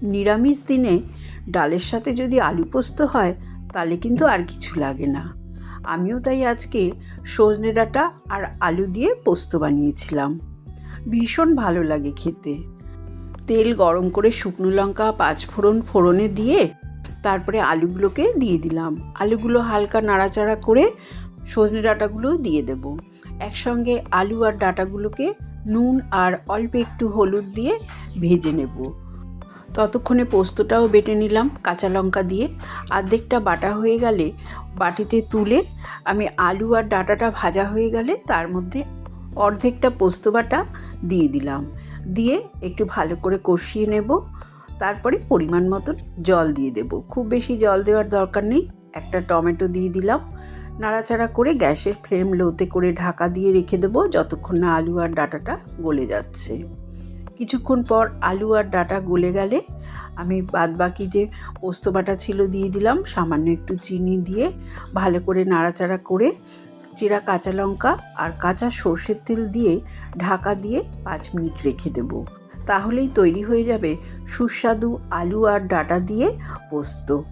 নিরামিষ দিনে ডালের সাথে যদি আলু পোস্ত হয় তাহলে কিন্তু আর কিছু লাগে না। আমিও তাই আজকে সজনে ডাঁটা আর আলু দিয়ে পোস্ত বানিয়েছিলাম। ভীষণ ভালো লাগে খেতে। তেল গরম করে শুকনো লঙ্কা পাঁচফোড়ন ফোড়নে দিয়ে তারপরে আলুগুলোকে দিয়ে দিলাম। আলুগুলো হালকা নাড়াচাড়া করে সজনে ডাঁটাগুলো দিয়ে দেব। একসঙ্গে আলু আর ডাঁটাগুলোকে নুন আর অল্প একটু হলুদ দিয়ে ভেজে নেব। ততক্ষণে পোস্তটাও বেটে নিলাম কাঁচা লঙ্কা দিয়ে। অর্ধেকটা বাটা হয়ে গেলে বাটিতে তুলে আমি আলু আর ডাঁটাটা ভাজা হয়ে গেলে তার মধ্যে অর্ধেকটা পোস্ত বাটা দিয়ে দিলাম। দিয়ে একটু ভালো করে কষিয়ে নেব। তারপরে পরিমাণ মতন জল দিয়ে দেব। খুব বেশি জল দেওয়ার দরকার নেই। একটা টমেটো দিয়ে দিলাম। নাড়াচাড়া করে গ্যাসের ফ্লেম লোতে করে ঢাকা দিয়ে রেখে দেবো যতক্ষণ না আলু আর ডাঁটাটা গলে যাচ্ছে। কিছুক্ষণ পর আলু আর ডাঁটা গলে গেলে আমি বাদবাকি যে পোস্ত বাটা ছিল দিয়ে দিলাম। সামান্য একটু চিনি দিয়ে ভালো করে নাড়াচাড়া করে চিরা কাঁচা লঙ্কা আর কাঁচা সর্ষের তেল দিয়ে ঢাকা দিয়ে 5 মিনিট রেখে দেব। তাহলেই তৈরি হয়ে যাবে সুস্বাদু আলু আর ডাঁটা দিয়ে পোস্ত।